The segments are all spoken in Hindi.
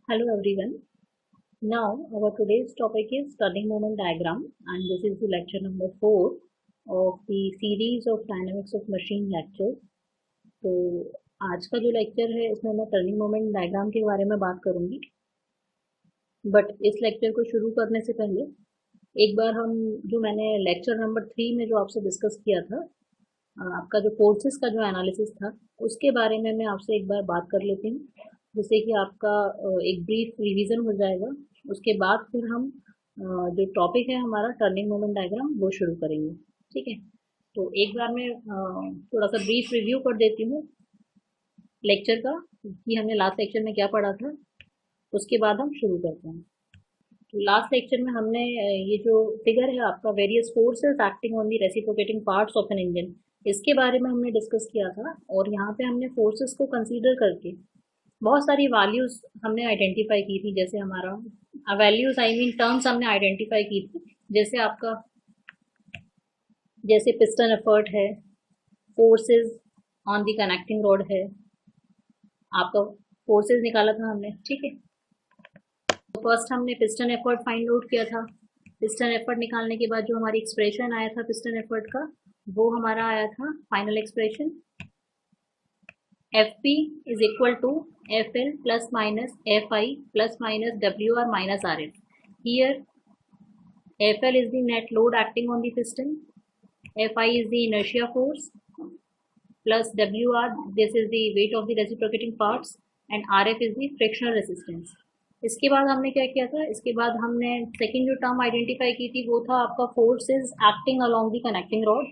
Hello everyone. Now our today's topic is turning moment diagram and this is the lecture number 4 of the series of dynamics of machine lectures. तो आज का जो लेक्चर है इसमें मैं टर्निंग मोमेंट डायग्राम के बारे में बात करूंगी। बट इस लेक्चर को शुरू करने से पहले एक बार हम जो मैंने लेक्चर नंबर 3 में जो आपसे डिस्कस किया था आपका जो फोर्सेस का जो एनालिसिस था उसके बारे में मैं आपसे एक बार बात कर लेती हूँ, जिससे कि आपका एक ब्रीफ रिवीजन हो जाएगा। उसके बाद फिर हम जो टॉपिक है हमारा टर्निंग मोमेंट डायग्राम वो शुरू करेंगे। ठीक है, तो एक बार मैं थोड़ा सा ब्रीफ रिव्यू कर देती हूँ लेक्चर का कि हमने लास्ट लेक्चर में क्या पढ़ा था, उसके बाद हम शुरू करते हैं। तो लास्ट लेक्चर में हमने ये जो फिगर है आपका various forces acting on the reciprocating parts of an engine, इसके बारे में हमने डिस्कस किया था। और यहाँ पे हमने फोर्सेस को कंसीडर करके बहुत सारी वैल्यूज हमने आइडेंटिफाई की थी। जैसे हमारा वैल्यूज आई मीन टर्म्स हमने आइडेंटिफाई की थी, जैसे आपका जैसे पिस्टन एफर्ट है, forces on the connecting rod है, आपका फोर्सेस निकाला था हमने। ठीक है, तो फर्स्ट हमने पिस्टन एफर्ट फाइंड आउट किया था। पिस्टन एफर्ट निकालने के बाद जो हमारी एक्सप्रेशन आया था पिस्टन एफर्ट का, वो हमारा आया था final expression Fp is equal to Fl plus minus Fi plus minus Wr minus Rf. Here Fl is the net load acting on the piston, Fi is the inertia force plus Wr, this is the weight of the reciprocating parts, and Rf is the frictional resistance. इसके बाद हमने क्या किया था, इसके बाद हमने सेकेंड जो टर्म आइडेंटिफाई की थी वो था आपका forces acting along the connecting rod,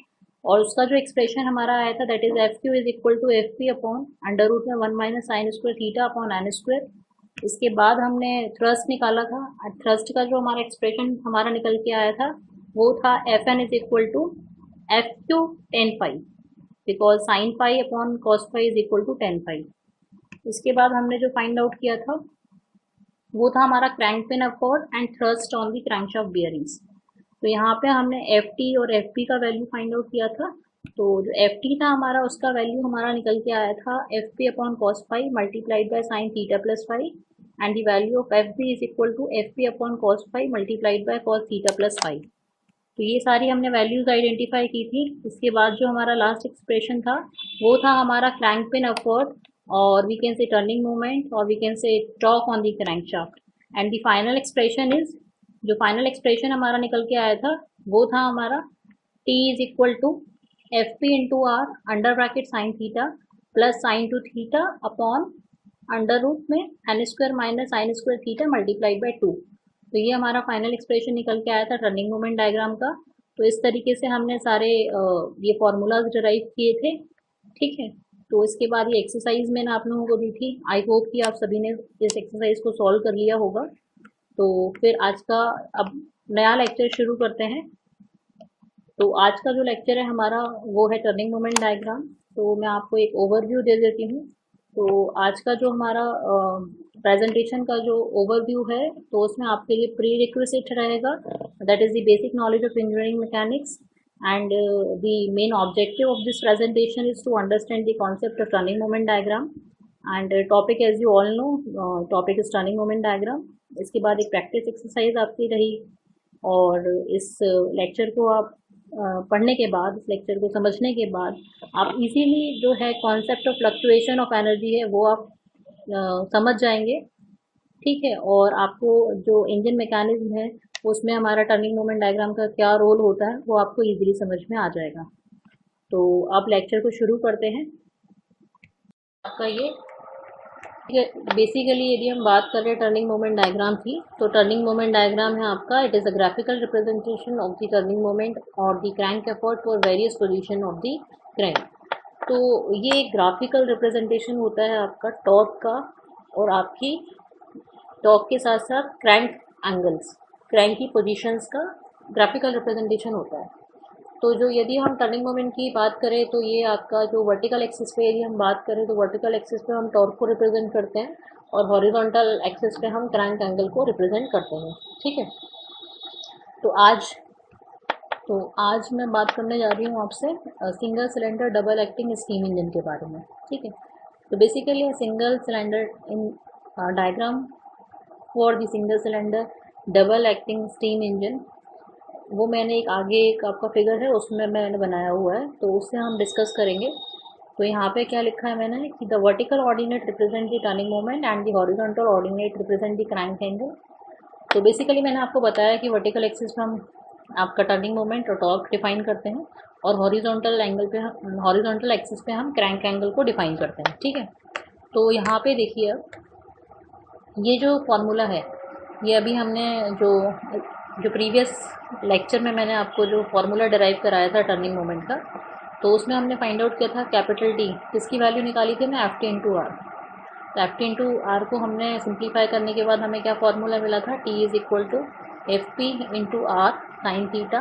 और उसका जो एक्सप्रेशन हमारा आया था that is F Q is equal to F P upon under root में 1 minus sine square theta upon N square. इसके बाद हमने थ्रस्ट निकाला था। थ्रस्ट का जो हमारा एक्सप्रेशन हमारा निकल के आया था वो था F N is equal to F Q ten pi, because sine pi upon cos pi is equal to ten pi. इसके बाद हमने जो फाइंड आउट किया था वो था हमारा crank pin effort and thrust on the crankshaft bearings. तो यहाँ पे हमने एफ टी और एफ पी का वैल्यू फाइंड आउट किया था। तो जो एफ टी था हमारा उसका वैल्यू हमारा निकल के आया था F P upon cos pi multiplied by sine theta plus phi, and the value of F B is equal to F P upon cos pi multiplied by cos theta plus phi. तो ये सारी हमने वैल्यूज आइडेंटिफाई की थी। इसके बाद जो हमारा लास्ट एक्सप्रेशन था वो था हमारा क्रैंक पिन एफर्ट, और we can say turning moment, और we can say torque on the crankshaft, and the final expression is, जो फाइनल एक्सप्रेशन हमारा निकल के आया था वो था हमारा T is equal to F P into R under bracket sine theta plus sine two theta upon under root में N square minus sine square theta multiplied by 2। तो ये हमारा फाइनल एक्सप्रेशन निकल के आया था टर्निंग मोमेंट डायग्राम का। तो इस तरीके से हमने सारे ये फॉर्मूलाज डिराइव किए थे। ठीक है, तो इसके बाद ये एक्सरसाइज मैंने आप लोगों को दी थी। आई होप कि आप सभी ने इस एक्सरसाइज को सॉल्व कर लिया होगा। तो फिर आज का अब नया लेक्चर शुरू करते हैं। तो आज का जो लेक्चर है हमारा वो है टर्निंग मोमेंट डायग्राम। तो मैं आपको एक ओवरव्यू दे देती हूँ। तो आज का जो हमारा प्रेजेंटेशन का जो ओवरव्यू है तो उसमें आपके लिए प्री रिक्विजिट रहेगा, that is the basic knowledge of engineering mechanics, and the main objective of this presentation is to understand the concept of turning moment diagram, and topic as you all know topic is turning moment diagram. इसके बाद एक प्रैक्टिस एक्सरसाइज आपकी रही, और इस लेक्चर को आप पढ़ने के बाद, इस लेक्चर को समझने के बाद आप इजीली जो है concept of fluctuation of energy है वो आप समझ जाएंगे। ठीक है, और आपको जो इंजन मैकेनिज्म है उसमें हमारा टर्निंग मोमेंट डायग्राम का क्या रोल होता है वो आपको इजीली समझ में आ जाएगा। तो अब लेक्चर को शुरू करते हैं। आपका ये बेसिकली यदि हम बात कर रहे हैं टर्निंग मोमेंट डायग्राम की, तो टर्निंग मोमेंट डायग्राम है आपका, it is a graphical representation of the turning moment और the crank effort for various position of the crank. तो ये ग्राफिकल रिप्रेजेंटेशन होता है आपका टॉर्क का, और आपकी टॉर्क के साथ साथ क्रैंक एंगल्स, क्रैंक की पोजीशंस का ग्राफिकल रिप्रेजेंटेशन होता है। तो जो यदि हम टर्निंग मोमेंट की बात करें तो ये आपका जो वर्टिकल एक्सिस पे यदि हम बात करें तो वर्टिकल एक्सिस पे हम टॉर्क को रिप्रेजेंट करते हैं, और हॉरिजॉन्टल एक्सिस पे हम क्रैंक एंगल को रिप्रेजेंट करते हैं। ठीक है, तो आज मैं बात करने जा रही हूँ आपसे single cylinder double acting steam engine के बारे में। ठीक है, तो basically single cylinder in diagram for the single cylinder double acting steam engine, वो मैंने एक आगे एक आपका फिगर है उसमें मैंने बनाया हुआ है, तो उससे हम डिस्कस करेंगे। तो यहाँ पे क्या लिखा है मैंने कि the vertical ordinate represent the turning moment and the horizontal ordinate represent the crank angle. तो बेसिकली मैंने आपको बताया कि वर्टिकल एक्सिस पे हम आपका टर्निंग मोमेंट और टॉर्क डिफाइन करते हैं, और हॉरिजॉन्टल एंगल पे हम हॉरिजॉन्टल एक्सिस पे हम क्रैंक एंगल को डिफाइन करते हैं। ठीक है, तो यहाँ पे देखिए अब ये जो फॉर्मूला है, ये अभी हमने जो प्रीवियस लेक्चर में मैंने आपको जो फॉर्मूला डिराइव कराया था टर्निंग मोमेंट का, तो उसमें हमने फाइंड आउट किया था कैपिटल टी, किसकी वैल्यू निकाली थी मैं, एफ टी इंटू आर। तो एफ टी इंटू आर को हमने सिंप्लीफाई करने के बाद हमें क्या फॉर्मूला मिला था, T is equal to F P into R sine theta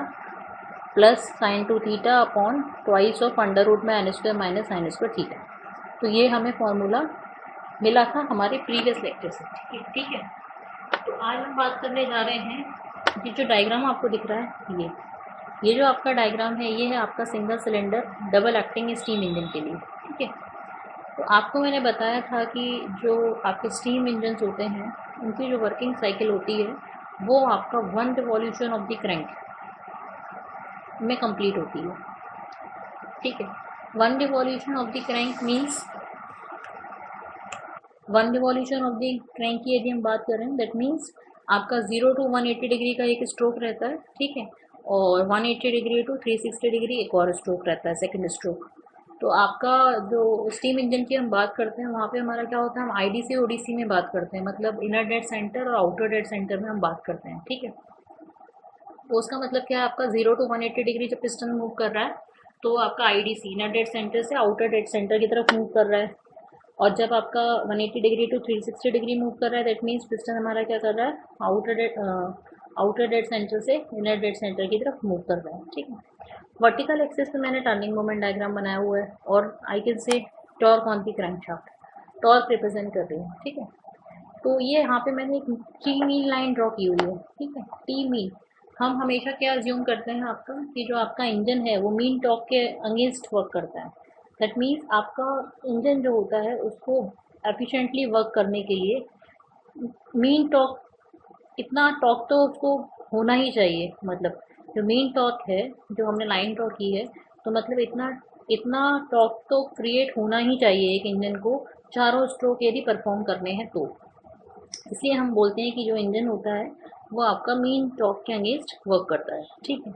plus sine two theta upon twice of under root में N square minus sine square theta. तो ये हमें फॉर्मूला मिला था हमारे प्रीवियस लेक्चर से। ठीक है, तो आज हम बात करने जा रहे हैं, ये जो डायग्राम आपको दिख रहा है, ये जो आपका डायग्राम है, ये है आपका single cylinder double acting steam engine के लिए। ठीक है, तो आपको मैंने बताया था कि जो आपके स्टीम इंजन्स होते हैं उनकी जो वर्किंग साइकिल होती है वो आपका 1 रिवॉल्यूशन ऑफ द क्रैंक में कंप्लीट होती है। ठीक है, 1 revolution of the crank means 1 revolution of the crank की यदि हम बात करें, दैट मीन्स आपका 0 to 180 डिग्री का एक स्ट्रोक रहता है। ठीक है, और 180 डिग्री टू 360 डिग्री एक और स्ट्रोक रहता है, सेकंड स्ट्रोक। तो आपका जो स्टीम इंजन की हम बात करते हैं वहाँ पे हमारा क्या होता है, हम आईडीसी ओडीसी में बात करते हैं, मतलब इनर डेड सेंटर और आउटर डेड सेंटर में हम बात करते हैं। ठीक है, तो उसका मतलब क्या है, आपका 0 to 180 डिग्री जब पिस्टन मूव कर रहा है तो आपका आईडीसी इनर डेड सेंटर से आउटर डेड सेंटर की तरफ मूव कर रहा है, और जब आपका 180 डिग्री टू 360 डिग्री मूव कर रहा है, दैट मीन्स पिस्टन हमारा क्या कर रहा है, आउटर डेड सेंटर से इनर डेड सेंटर की तरफ मूव कर रहा है। ठीक है, वर्टिकल एक्सिस पे मैंने टर्निंग मोमेंट डायग्राम बनाया हुआ है, और I can say torque on the crankshaft, torque represent कर रही हूँ। ठीक है, तो ये यहाँ पे मैंने एक टी मीन लाइन ड्रॉ की हुई है। ठीक है, टी मीन हम हमेशा क्या अज्यूम करते हैं आपका कि जो आपका इंजन है वो मीन टॉर्क के अगेंस्ट वर्क करता है। दैट मीन्स आपका इंजन जो होता है उसको एफिशिएंटली वर्क करने के लिए मीन टॉर्क, इतना टॉर्क तो उसको होना ही चाहिए, मतलब जो मीन टॉर्क है जो हमने लाइन ड्रॉ की है, तो मतलब इतना इतना टॉर्क तो क्रिएट होना ही चाहिए एक इंजन को चारों स्ट्रोक यदि परफॉर्म करने हैं तो। इसलिए हम बोलते हैं कि जो इंजन होता है वो आपका मीन टॉर्क के अगेंस्ट वर्क करता है। ठीक है,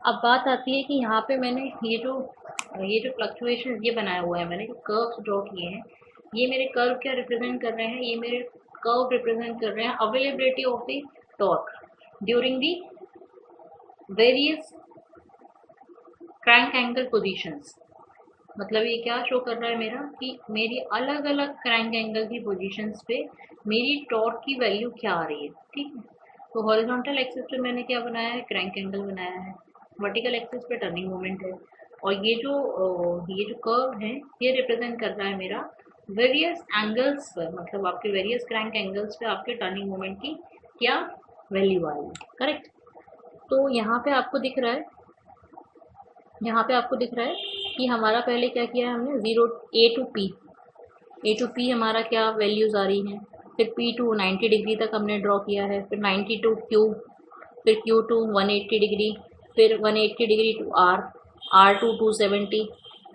अब बात आती है कि यहाँ पे मैंने ये जो फ्लक्चुएशन ये बनाया हुआ है, मैंने जो कर्व्स ड्रॉ किए हैं, ये मेरे कर्व क्या रिप्रेजेंट कर रहे हैं, ये मेरे कर्व रिप्रेजेंट कर रहे हैं availability of the torque during the various crank angle positions. मतलब ये क्या शो कर रहा है मेरा कि मेरी अलग अलग क्रैंक एंगल की पोजीशंस पे मेरी टॉर्क की वैल्यू क्या आ रही है। ठीक है, तो हॉरिजॉन्टल एक्सिस पे मैंने क्या बनाया है, क्रैंक एंगल बनाया है, वर्टिकल एक्सिस पे टर्निंग मोमेंट है, और ये जो कर्व है ये रिप्रेजेंट कर रहा है मेरा वेरियस एंगल्स पर, मतलब आपके वेरियस क्रैंक एंगल्स पे आपके टर्निंग मोमेंट की क्या वैल्यू आ रही है। करेक्ट, तो यहाँ पे आपको दिख रहा है, यहाँ पे आपको दिख रहा है कि हमारा पहले क्या किया है हमने, 0 ए टू पी हमारा क्या वैल्यूज़ आ रही हैं, फिर पी टू 90 डिग्री तक हमने ड्रॉ किया है, फिर 90 टू क्यू, फिर क्यू टू 180 डिग्री, फिर 180 degree to R to 270,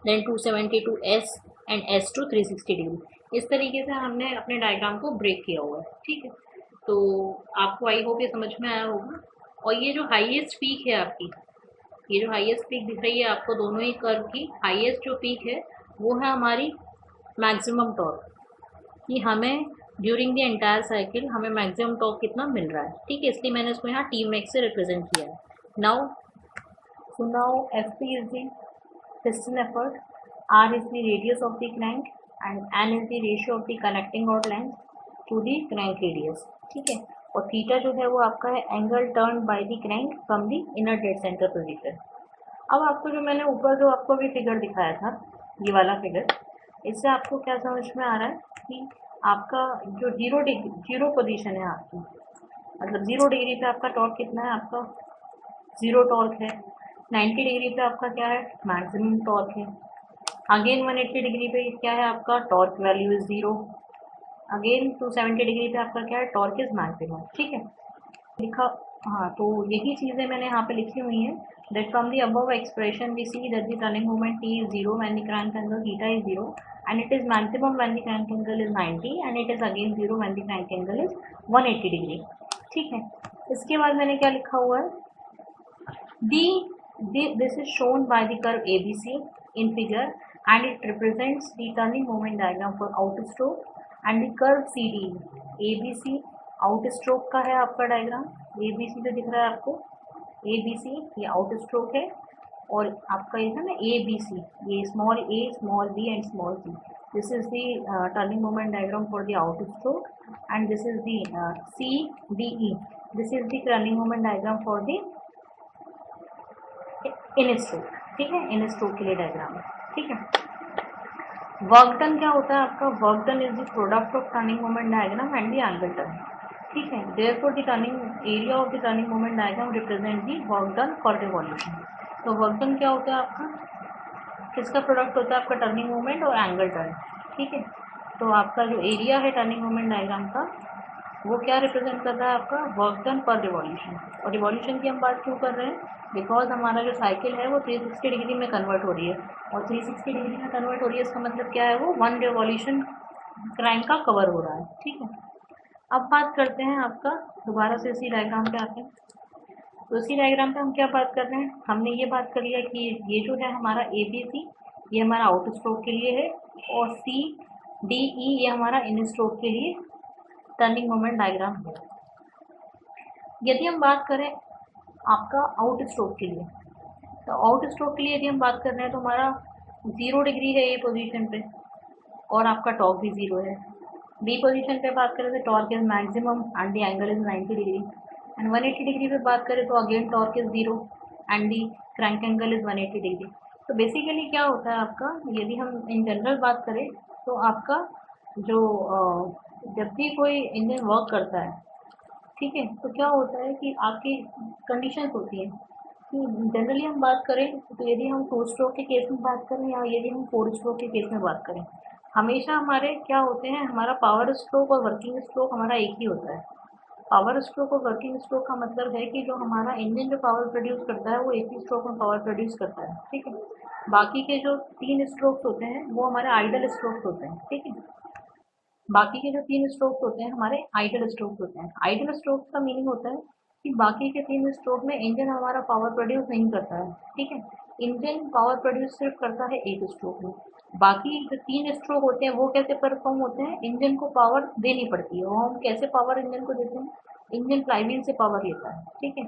then 270 to S, and S to 360 degree. इस तरीके से हमने अपने डायग्राम को ब्रेक किया हुआ है। ठीक है, तो आपको आई होप ये समझ में आया होगा। और ये जो हाईएस्ट पीक है आपकी, ये जो हाईएस्ट पीक दिख रही है आपको दोनों ही कर्व की, हाईएस्ट जो पीक है वो है हमारी मैक्सिमम टॉर्क, कि हमें ड्यूरिंग द एंटायर साइकिल हमें मैक्सिमम टॉर्क कितना मिल रहा है। ठीक है, इसलिए मैंने इसको यहाँ टी मैक्स से रिप्रेजेंट किया है। Now F P is the piston effort, r is the radius of the crank, and n is the ratio of the connecting rod length to the crank radius। ठीक है, और थीटा जो है वो आपका है angle turn by the crank from the inner dead centre position. अब आपको जो मैंने ऊपर जो आपको भी फिगर दिखाया था, ये वाला फिगर, इससे आपको क्या समझ में आ रहा है कि आपका जो जीरो पोजीशन है आपकी, मतलब 0 डिग्री पे आपका टॉर्क कितना है, आपका 0 टॉर्क है। 90 डिग्री पे आपका क्या है, मैक्सिमम टॉर्क है। अगेन 180 डिग्री पे क्या है आपका, torque value is 0। Again 270 degree पे आपका क्या है, टॉर्क इज मैक्सिमम, ठीक है लिखा। हाँ, तो यही चीज़ें मैंने यहाँ पे लिखी हुई हैं। That from the above expression we see that the turning moment T is 0 when the crank angle theta is 0 and it is maximum when the crank angle is 90 and it is again 0 when the crank angle is 180 degree, ठीक है। इसके बाद मैंने क्या लिखा हुआ है, this is shown by the curve ABC in figure and it represents the turning moment diagram for outstroke and the curve CD ABC outstroke का है आपका डायग्राम, ABC जो दिख रहा है आपको, ABC ये outstroke है और आपका ये है ना ABC, ये small a, small b and small c. This is the turning moment diagram for the outstroke and this is the CDE. This is the turning moment diagram for the in stroke, ठीक है, इन स्ट्रोक के लिए डायग्राम है, ठीक है। वर्क डन क्या होता है आपका, work done is the product of turning moment diagram and the angle turn, ठीक है। Therefore the turning area of the turning moment diagram represent the work done for revolution. तो वर्क डन क्या होता है आपका, किसका प्रोडक्ट होता है आपका, टर्निंग मोमेंट और एंगल टर्न, ठीक है। तो आपका जो एरिया है टर्निंग मोमेंट डायग्राम का वो क्या रिप्रेजेंट कर रहा है आपका, वर्क डन पर रिवॉल्यूशन। और रिवॉल्यूशन की हम बात क्यों कर रहे हैं, बिकॉज हमारा जो साइकिल है वो 360 डिग्री में कन्वर्ट हो रही है और 360 डिग्री में कन्वर्ट हो रही है, इसका मतलब क्या है, वो 1 रिवॉल्यूशन क्रैंक का कवर हो रहा है, ठीक है। अब बात करते हैं आपका, दोबारा से इसी डायग्राम पे आते हैं। तो इसी डायग्राम पे हम क्या बात कर रहे हैं, हमने ये बात कर लिया कि ये जो है हमारा ABC ये हमारा आउट स्ट्रोक के लिए है और CDE ये हमारा इन स्ट्रोक के लिए टर्निंग मोमेंट डायग्राम है। यदि हम बात करें आपका आउट स्ट्रोक के लिए, तो आउट स्ट्रोक के लिए यदि हम बात कर रहे हैं तो हमारा 0 डिग्री है ये पोजीशन पे और आपका टॉर्क भी 0 है। बी पोजीशन पे बात करें तो torque is maximum and the angle is 90 degree and 180 degree पे बात करें तो again torque is 0 and the crank angle is 180 degree. तो बेसिकली क्या होता है आपका, यदि हम इन जनरल बात करें तो आपका जो जब भी कोई इंजन वर्क करता है, ठीक है, तो क्या होता है कि आपकी कंडीशंस होती हैं कि जनरली हम बात करें तो यदि हम 2 स्ट्रोक के केस में बात करें या यदि हम 4 स्ट्रोक के केस में बात करें, हमेशा हमारे क्या होते हैं, हमारा पावर स्ट्रोक और वर्किंग स्ट्रोक हमारा एक ही होता है। पावर स्ट्रोक और वर्किंग स्ट्रोक का मतलब है कि जो हमारा इंजन जो पावर प्रोड्यूस करता है वो एक ही स्ट्रोक में पावर प्रोड्यूस करता है, ठीक है। बाकी के जो 3 स्ट्रोक्स होते हैं वो हमारे आइडल स्ट्रोक्स होते हैं, ठीक है। बाकी के जो 3 स्ट्रोक्स होते हैं हमारे आइडल स्ट्रोक्स होते हैं। आइडल स्ट्रोक्स का मीनिंग होता है कि बाकी के 3 स्ट्रोक में इंजन हमारा पावर प्रोड्यूस नहीं करता है, ठीक है। इंजन पावर प्रोड्यूस सिर्फ करता है एक स्ट्रोक में। बाकी जो 3 स्ट्रोक होते हैं वो कैसे परफॉर्म होते हैं, इंजन को पावर देनी पड़ती है। और हम कैसे पावर इंजन को देते हैं, इंजन फ्लाईव्हील से पावर लेता है, ठीक है।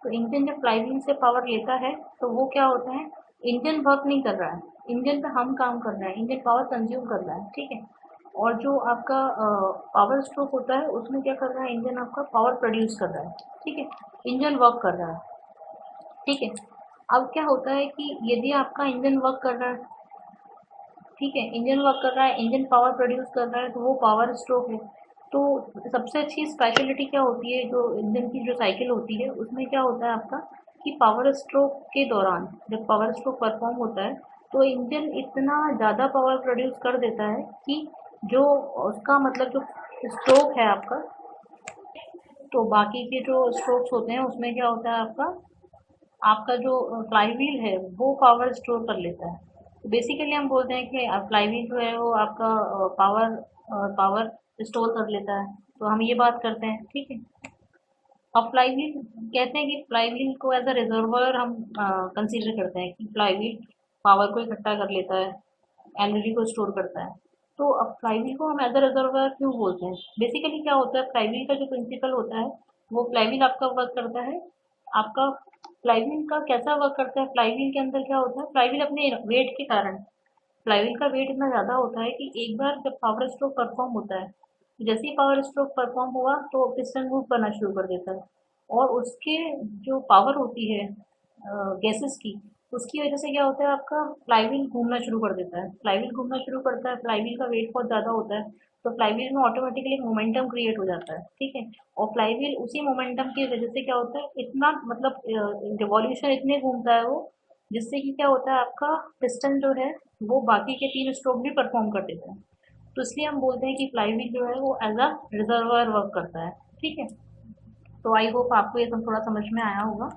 तो इंजन जब फ्लाईव्हील से पावर लेता है तो वो क्या होता है, इंजन वर्क नहीं कर रहा है, इंजन पे हम काम कर रहे हैं, इंजन पावर कंज्यूम कर रहा है, ठीक है। और जो आपका पावर स्ट्रोक होता है उसमें क्या कर रहा है, इंजन आपका पावर प्रोड्यूस कर रहा है, ठीक है, इंजन वर्क कर रहा है, ठीक है। अब क्या होता है कि यदि आपका इंजन वर्क कर रहा है, ठीक है, इंजन वर्क कर रहा है, इंजन पावर प्रोड्यूस कर रहा है, तो वो पावर स्ट्रोक है। तो सबसे अच्छी स्पेशलिटी क्या होती है, जो इंजन की जो साइकिल होती है उसमें क्या होता है आपका कि पावर स्ट्रोक के दौरान जब पावर स्ट्रोक परफॉर्म होता है तो इंजन इतना ज़्यादा पावर प्रोड्यूस कर देता है कि जो उसका मतलब जो स्ट्रोक है आपका, तो बाकी के जो स्ट्रोक्स होते हैं उसमें क्या होता है आपका आपका जो फ्लाईव्हील है वो पावर स्टोर कर लेता है। तो बेसिकली हम बोलते हैं कि फ्लाईव्हील जो है वो आपका पावर स्टोर कर लेता है। तो हम ये बात करते हैं, ठीक है। अब फ्लाईव्हील कहते हैं कि फ्लाईव्हील को एज अ रिजर्वर हम कंसीडर करते हैं कि फ्लाईव्हील पावर को इकट्ठा कर लेता है, एनर्जी को स्टोर करता है। तो अब फ्लाईव्हील को हम एज अ रिजर्वर क्यों बोलते हैं, बेसिकली क्या होता है, फ्लाईव्हील का जो प्रिंसिपल होता है वो फ्लाईव्हील आपका वर्क करता है, आपका फ्लाईव्हील का कैसा वर्क करता है, फ्लाईव्हील के अंदर क्या होता है, फ्लाईव्हील अपने वेट के कारण, फ्लाईव्हील का वेट इतना ज़्यादा होता है कि एक बार जब पावर स्ट्रोक परफॉर्म होता है, जैसे ही पावर स्ट्रोक परफॉर्म हुआ तो पिस्टन मूव करना शुरू कर देता है और उसके जो पावर होती है गैसेस की, उसकी वजह से क्या होता है आपका फ्लाईव्हील घूमना शुरू कर देता है। फ्लाईव्हील घूमना शुरू करता है, फ्लाईव्हील का वेट बहुत ज़्यादा होता है तो फ्लाईव्हील में ऑटोमेटिकली मोमेंटम क्रिएट हो जाता है, ठीक है। और फ्लाईव्हील उसी मोमेंटम की वजह से क्या होता है, इतना मतलब रिवॉल्यूशन इतने घूमता है वो, जिससे कि क्या होता है आपका पिस्टन जो है वो बाकी के 3 स्ट्रोक भी परफॉर्म कर देता है। तो इसलिए हम बोलते हैं कि फ्लाईव्हील जो है वो एज अ रिजर्वायर वर्क करता है। ठीक है, तो आई होप आपको ये सब थोड़ा समझ में आया होगा।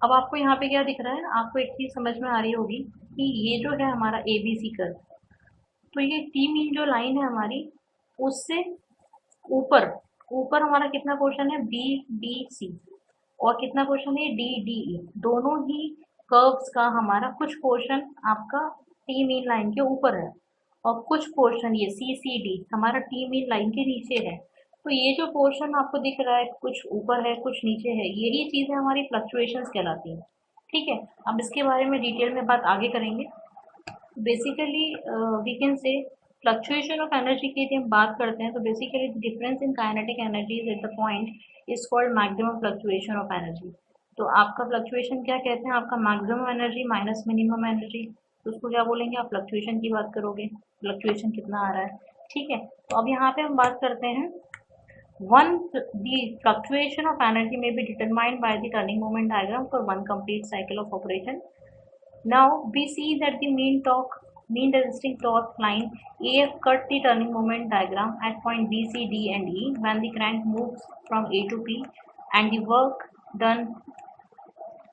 अब आपको यहाँ पे क्या दिख रहा है, आपको एक चीज़ समझ में आ रही होगी कि ये जो है हमारा ABC कर्व, तो ये टी मीन जो लाइन है हमारी, उससे ऊपर ऊपर हमारा कितना पोर्शन है, BBC, और कितना पोर्शन है, DDE। दोनों ही कर्व्स का हमारा कुछ पोर्शन आपका टी मीन लाइन के ऊपर है और कुछ पोर्शन ये CCD हमारा टी मीन लाइन के नीचे है। तो ये जो पोर्शन आपको दिख रहा है, कुछ ऊपर है कुछ नीचे है, यही चीज़ें हमारी फ्लक्चुएशंस कहलाती हैं। ठीक है, अब इसके बारे में डिटेल में बात आगे करेंगे। Basically we can say fluctuation of energy की यदि हम बात करते हैं तो basically difference in kinetic energies at the point is called maximum fluctuation of energy. तो आपका फ्लक्चुएशन क्या कहते हैं, आपका maximum energy minus minimum energy, तो उसको क्या बोलेंगे, आप फ्लक्चुएशन की बात करोगे, फ्लक्चुएशन कितना आ रहा है। ठीक है, तो अब यहाँ पे हम बात करते हैं the fluctuation of energy may be determined by the turning moment diagram for one complete cycle of operation. Now we see that the mean resisting torque line AF cut the turning moment diagram at point B, C, D and E when the crank moves from A to P and the work done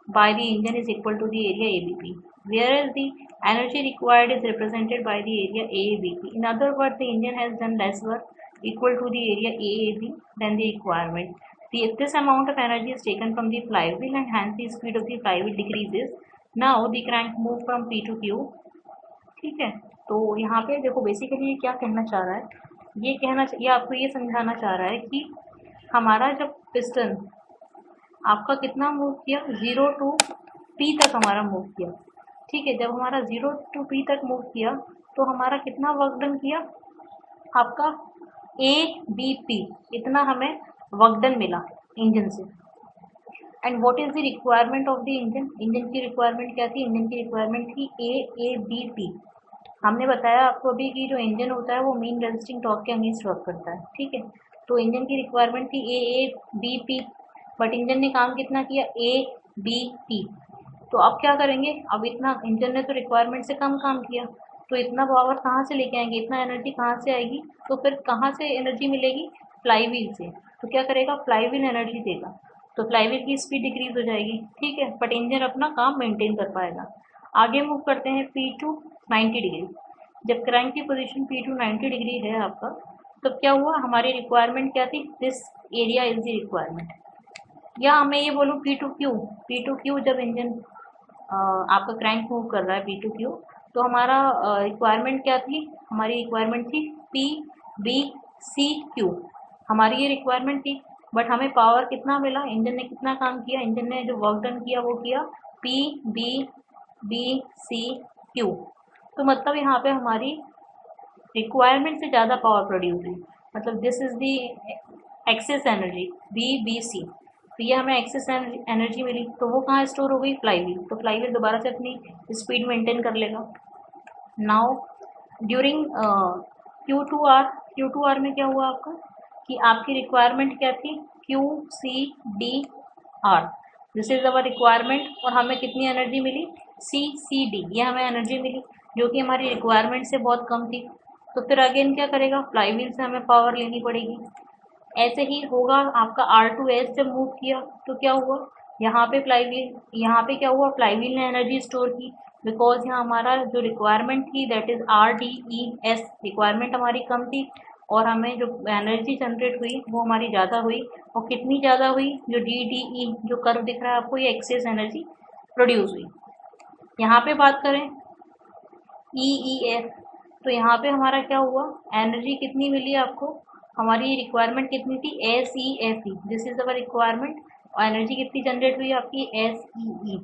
by the engine is equal to the area ABP, whereas the energy required is represented by the area AABP. In other words, the engine has done less work equal to the area AAB than the requirement. This amount of energy is taken from the flywheel and hence the speed of the flywheel decreases. Now the crank move from P to Q. ठीक है, तो यहाँ पे देखो बेसिकली ये क्या कहना चाह रहा है, ये आपको ये समझाना चाह रहा है कि हमारा जब पिस्टन आपका कितना मूव किया, 0 to P तक हमारा मूव किया। ठीक है, जब हमारा 0 to P तक मूव किया तो हमारा कितना वर्क डन किया, आपका ABP इतना हमें वर्क डन मिला इंजन से। And what is the requirement of the engine, engine की रिक्वायरमेंट क्या थी, इंजन की रिक्वायरमेंट थी AABP। हमने बताया आपको अभी कि जो इंजन होता है वो मीन रेजिस्टिंग टॉर्क के अगेंस्ट वर्क करता है। ठीक है, तो इंजन की रिक्वायरमेंट थी AABP, बट इंजन ने काम कितना किया, ABP। तो अब क्या करेंगे, अब इतना इंजन ने तो रिक्वायरमेंट से कम काम किया, तो इतना पावर कहाँ से लेके आएंगे, इतना एनर्जी कहाँ से आएगी, तो फिर कहाँ से एनर्जी मिलेगी, फ्लाईव्हील से। तो क्या करेगा, फ्लाईव्हील एनर्जी देगा, तो फ्लाईव्हील की स्पीड डिक्रीज हो जाएगी। ठीक है, बट इंजन अपना काम मेंटेन कर पाएगा। आगे मूव करते हैं P to 90 डिग्री। जब क्रैंक की पोजीशन P to 90 डिग्री है आपका, तो क्या हुआ, हमारी रिक्वायरमेंट क्या थी, this area is the requirement, या मैं ये बोलूँ P to Q जब इंजन आपका क्रैंक मूव कर रहा है P to Q, तो हमारा रिक्वायरमेंट क्या थी, हमारी रिक्वायरमेंट थी PBCQ, हमारी ये रिक्वायरमेंट थी। बट हमें पावर कितना मिला, इंजन ने कितना काम किया, इंजन ने जो वर्क डन किया वो किया PBCQ। तो मतलब यहाँ पे हमारी रिक्वायरमेंट से ज़्यादा पावर प्रोड्यूस हुई, मतलब this is the excess energy BBC। तो ये हमें एक्सेस एनर्जी मिली, तो वो कहाँ स्टोर हो गई, फ्लाईव्हील। तो फ्लाईव्हील दोबारा से अपनी स्पीड मेंटेन कर लेगा। नाउ ड्यूरिंग Q2R में क्या हुआ आपका, कि आपकी रिक्वायरमेंट क्या थी, QCDR, this is our requirement, और हमें कितनी एनर्जी मिली, CCD, ये हमें एनर्जी मिली जो कि हमारी रिक्वायरमेंट से बहुत कम थी। तो फिर अगेन क्या करेगा, फ्लाईव्हील से हमें पावर लेनी पड़ेगी। ऐसे ही होगा आपका R2S जब मूव किया तो क्या हुआ, यहाँ पे क्या हुआ, फ्लाईव्हील ने एनर्जी स्टोर की, बिकॉज यहाँ हमारा जो रिक्वायरमेंट थी दैट इज RDES, रिक्वायरमेंट हमारी कम थी और हमें जो एनर्जी जनरेट हुई वो हमारी ज़्यादा हुई। और कितनी ज़्यादा हुई, जो DDE जो कर्व दिख रहा है आपको, ये एक्सेस एनर्जी प्रोड्यूस हुई। यहाँ पे बात करें EEF, तो यहाँ पे हमारा क्या हुआ, एनर्जी कितनी मिली आपको, हमारी रिक्वायरमेंट कितनी थी, SEFE, this is our requirement, और एनर्जी कितनी जनरेट हुई आपकी, SEE।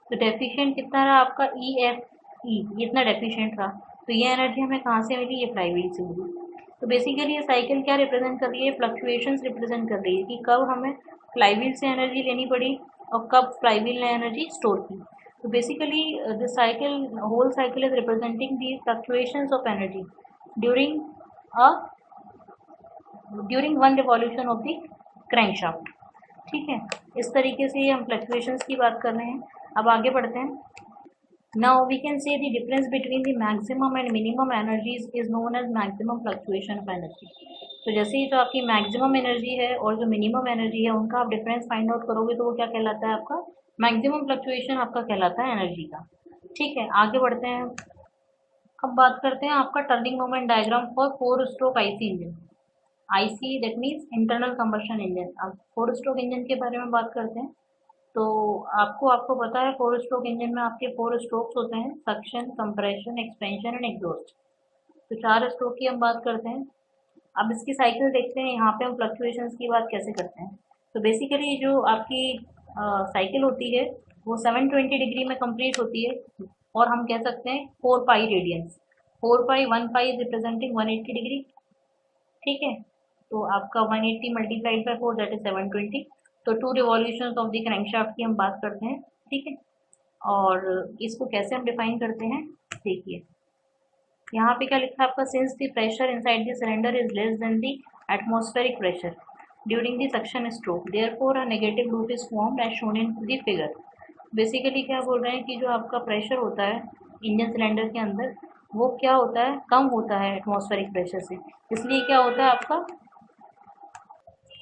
तो डेफिशिएंट कितना रहा आपका, EFE, इतना डेफिशिएंट रहा। तो ये एनर्जी हमें कहाँ से मिली, ये फ्लाईव्हील से मिली। तो बेसिकली ये साइकिल क्या रिप्रेजेंट कर रही है, फ्लक्चुएशंस रिप्रेजेंट कर रही है कि कब हमें फ्लाईव्हील से एनर्जी लेनी पड़ी और कब फ्लाईव्हील ने एनर्जी स्टोर की। So basically, whole cycle is representing the fluctuations of energy during one revolution of the crankshaft। ठीक है, इस तरीके से हम फ्लक्चुएशंस की बात कर रहे हैं। अब आगे बढ़ते हैं। Now we can say the difference between the maximum and minimum energies is known as maximum fluctuation of energy. तो जैसे ही जो आपकी मैक्सिमम एनर्जी है और जो मिनिमम एनर्जी है उनका आप डिफरेंस फाइंड आउट करोगे तो वो क्या कहलाता है आपका मैक्सिमम फ्लक्चुएशन आपका कहलाता है एनर्जी का। ठीक है, आगे बढ़ते हैं। अब बात करते हैं आपका turning moment diagram for 4 stroke IC engine. IC that means internal combustion engine. अब 4 स्ट्रोक इंजन के बारे में बात करते हैं। तो आपको पता है 4 स्ट्रोक इंजन में आपके 4 स्ट्रोक्स होते हैं, suction, compression, expansion and exhaust. तो 4 स्ट्रोक की हम बात करते हैं। अब इसकी साइकिल देखते हैं, यहाँ पे हम फ्लक्चुएशंस की बात कैसे करते हैं। तो बेसिकली जो आपकी साइकिल होती है वो 720 डिग्री में कंप्लीट होती है और हम कह सकते हैं 4 पाई radiance. 4 pi, 1 pi is representing 180 degree. ठीक है, तो आपका 180 मल्टीप्लाइड बाई 4 दैट इज 720। तो 2 रिवॉल्यूशंस ऑफ द क्रैंकशाफ्ट की हम बात करते हैं। ठीक है, और इसको कैसे हम डिफाइन करते हैं देखिए, यहाँ पे क्या लिखा है आपका, since the pressure inside the cylinder is less than the atmospheric pressure during the suction stroke therefore a negative loop is formed as shown in the figure. Basically क्या बोल रहे हैं कि जो आपका प्रेशर होता है इंजन सिलेंडर के अंदर वो क्या होता है, कम होता है एटमॉस्फेरिक प्रेशर से, इसलिए क्या होता है आपका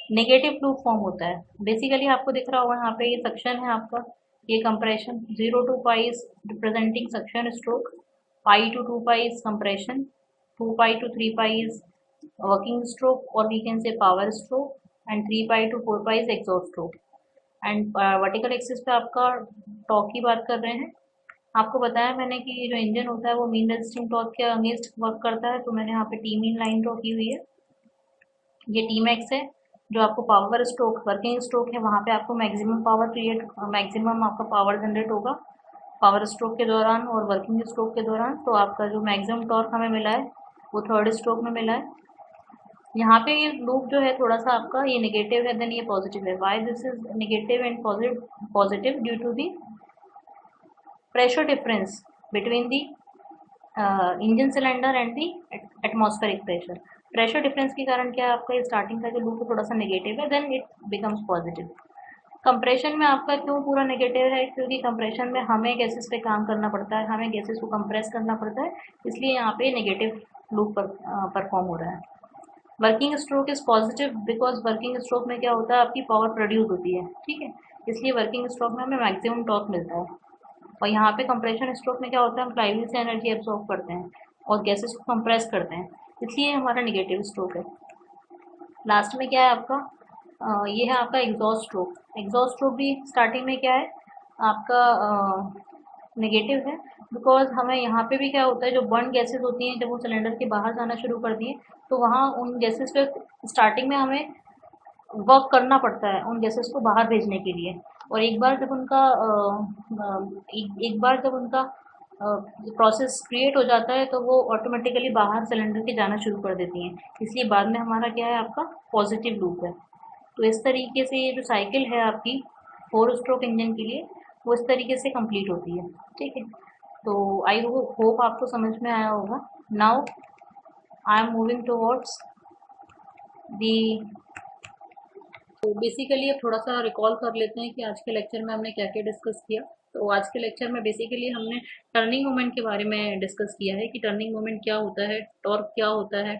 नेगेटिव लूप फॉर्म होता है। बेसिकली आपको दिख रहा होगा यहाँ पे ये सक्शन है आपका, ये compression. 0 to pi is representing suction stroke, pi to 2 pi is compression, 2 pi to 3 pi is working stroke और we can say power stroke, and 3 pi to 4 pi is exhaust stroke. And vertical axis पे आपका टॉर्क की बात कर रहे हैं। आपको बताया मैंने कि जो इंजन होता है वो मीन रेजिस्टिंग टॉर्क के अगेंस्ट वर्क करता है, तो मैंने यहाँ पे टी मीन लाइन ड्रॉ की हुई है। ये टी मैक्स है। जो आपको पावर स्ट्रोक वर्किंग स्ट्रोक है वहाँ पे आपको मैक्सिमम पावर क्रिएट, मैक्सिमम आपका पावर जनरेट होगा पावर स्ट्रोक के दौरान और वर्किंग स्ट्रोक के दौरान। तो आपका जो मैक्सिमम टॉर्क हमें मिला है वो 3rd स्ट्रोक में मिला है। यहाँ पे ये लूप जो है थोड़ा सा आपका ये नेगेटिव है, देन ये पॉजिटिव है। Why this is negative and positive due to the pressure difference between the engine cylinder and the atmospheric pressure. Pressure difference के कारण क्या है आपका ये स्टार्टिंग का जो लूप है थोड़ा सा नेगेटिव है, then it becomes positive. Compression में आपका क्यों पूरा नेगेटिव है, क्योंकि कंप्रेशन में हमें गैसेस पे काम करना पड़ता है, हमें गैसेस को कंप्रेस करना पड़ता है, इसलिए यहाँ पे नेगेटिव लूप पर परफॉर्म हो रहा है। Working stroke is positive because working stroke में क्या होता है आपकी पावर प्रोड्यूस होती है। ठीक है, इसलिए वर्किंग स्ट्रोक में हमें मैक्सिमम टॉर्क मिलता है। और यहाँ पे कंप्रेशन स्ट्रोक में क्या होता है हम फ्लाईव्हील से एनर्जी एब्जॉर्ब करते हैं और गैसेस को कंप्रेस करते हैं, इसलिए हमारा नेगेटिव स्ट्रोक है। लास्ट में क्या है आपका ये है आपका एग्जॉस्ट स्ट्रोक। एग्जॉस्ट स्ट्रोक भी स्टार्टिंग में क्या है आपका नेगेटिव है, बिकॉज हमें यहाँ पे भी क्या होता है जो बर्न गैसेस होती हैं जब वो सिलेंडर के बाहर जाना शुरू कर दिए तो वहाँ उन गैसेस पे स्टार्टिंग में हमें वर्क करना पड़ता है उन गैसेस को बाहर भेजने के लिए। और एक बार जब उनका एक बार जब उनका प्रोसेस क्रिएट हो जाता है तो वो ऑटोमेटिकली बाहर सिलेंडर के जाना शुरू कर देती हैं, इसलिए बाद में हमारा क्या है आपका पॉजिटिव लूप है। तो इस तरीके से ये जो साइकिल है आपकी 4 स्ट्रोक इंजन के लिए वो इस तरीके से कंप्लीट होती है। ठीक है, तो आई होप आपको समझ में आया होगा। Now I am moving towards the. तो बेसिकली अब थोड़ा सा रिकॉल कर लेते हैं कि आज के लेक्चर में हमने क्या क्या डिस्कस किया। तो आज के लेक्चर में बेसिकली हमने टर्निंग मोमेंट के बारे में डिस्कस किया है कि टर्निंग मोमेंट क्या होता है, टॉर्क क्या होता है,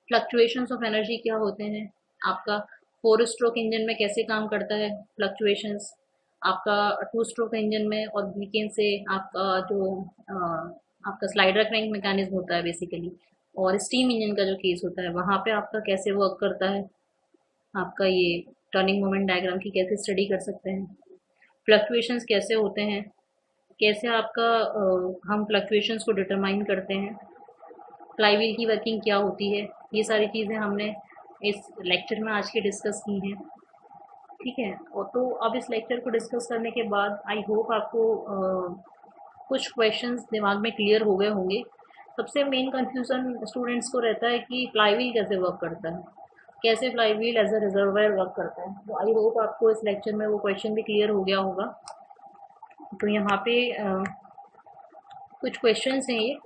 फ्लक्चुएशंस ऑफ एनर्जी क्या होते हैं, आपका 4 स्ट्रोक इंजन में कैसे काम करता है फ्लक्चुएशंस, आपका 2 स्ट्रोक इंजन में और वीकेंड से आपका जो आपका स्लाइडर क्रैंक मैकेनिज्म होता है बेसिकली, और स्टीम इंजन का जो केस होता है वहाँ पे आपका कैसे वर्क करता है आपका ये टर्निंग मोमेंट डायग्राम की कैसे स्टडी कर सकते हैं, फ्लक्चुएशंस कैसे होते हैं, कैसे आपका हम फ्लक्चुएशंस को डिटरमाइन करते हैं, फ्लाईव्हील की वर्किंग क्या होती है, ये सारी चीज़ें हमने इस लेक्चर में आज के डिस्कस की हैं। ठीक है, और तो अब इस लेक्चर को डिस्कस करने के बाद आई होप आपको कुछ क्वेश्चंस दिमाग में क्लियर हो गए होंगे। सबसे मेन कंफ्यूजन स्टूडेंट्स को रहता है कि फ्लाईव्हील कैसे वर्क करता है, कैसे flywheel as a reservoir work करता है। तो आई होप आपको इस लेक्चर में वो क्वेश्चन भी क्लियर हो गया होगा। तो यहाँ पे कुछ क्वेश्चंस हैं ये,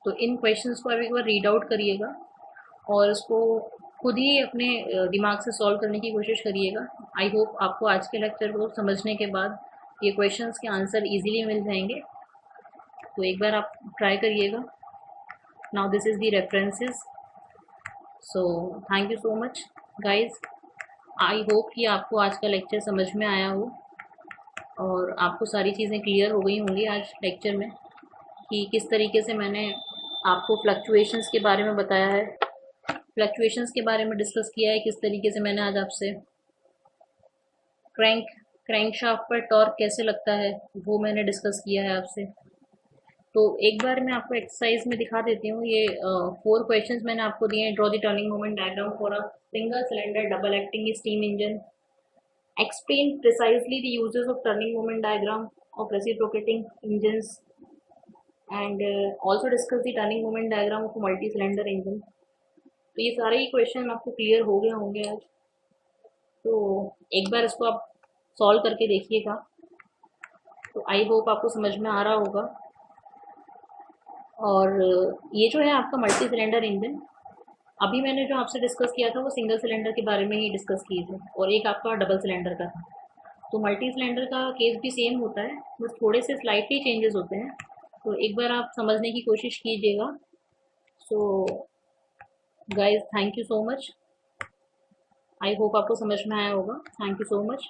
तो इन क्वेश्चंस को अभी एक बार रीड आउट करिएगा और उसको खुद ही अपने दिमाग से सॉल्व करने की कोशिश करिएगा। आई होप आपको आज के लेक्चर को समझने के बाद ये क्वेश्चंस के आंसर इजीली मिल जाएंगे, तो एक बार आप ट्राई करिएगा। Now this is the references. So thank you so much guys. I hope कि आपको आज का लेक्चर समझ में आया हो और आपको सारी चीज़ें क्लियर हो गई होंगी आज लेक्चर में कि किस तरीके से मैंने आपको फ्लक्चुएशंस के बारे में बताया है, फ्लक्चुएशंस के बारे में डिस्कस किया है, किस तरीके से मैंने आज आपसे क्रैंकशाफ्ट पर टॉर्क कैसे लगता है वो मैंने डिस्कस किया है आपसे। तो एक बार मैं आपको एक्सरसाइज में दिखा देती हूँ। ये 4 क्वेश्चंस मैंने आपको दिए हैं। Draw the turning moment diagram for a single cylinder double acting steam engine. Explain precisely the uses of turning moment diagram of reciprocating engines and also discuss the turning moment diagram of multi-cylinder engine। तो ये सारे ही क्वेश्चन आपको क्लियर हो गए होंगे आज। तो एक बार इसको आप सॉल्व करके देखिएगा। तो आई होप आपको समझ में आ रहा होगा। और ये जो है आपका मल्टी सिलेंडर इंजन, अभी मैंने जो आपसे डिस्कस किया था वो सिंगल सिलेंडर के बारे में ही डिस्कस किए थे और एक आपका डबल सिलेंडर का था। तो मल्टी सिलेंडर का केस भी सेम होता है, बस थोड़े से स्लाइटली चेंजेस होते हैं। तो एक बार आप समझने की कोशिश कीजिएगा। So guys thank you so much. I hope आपको समझ में आया होगा। Thank you so much.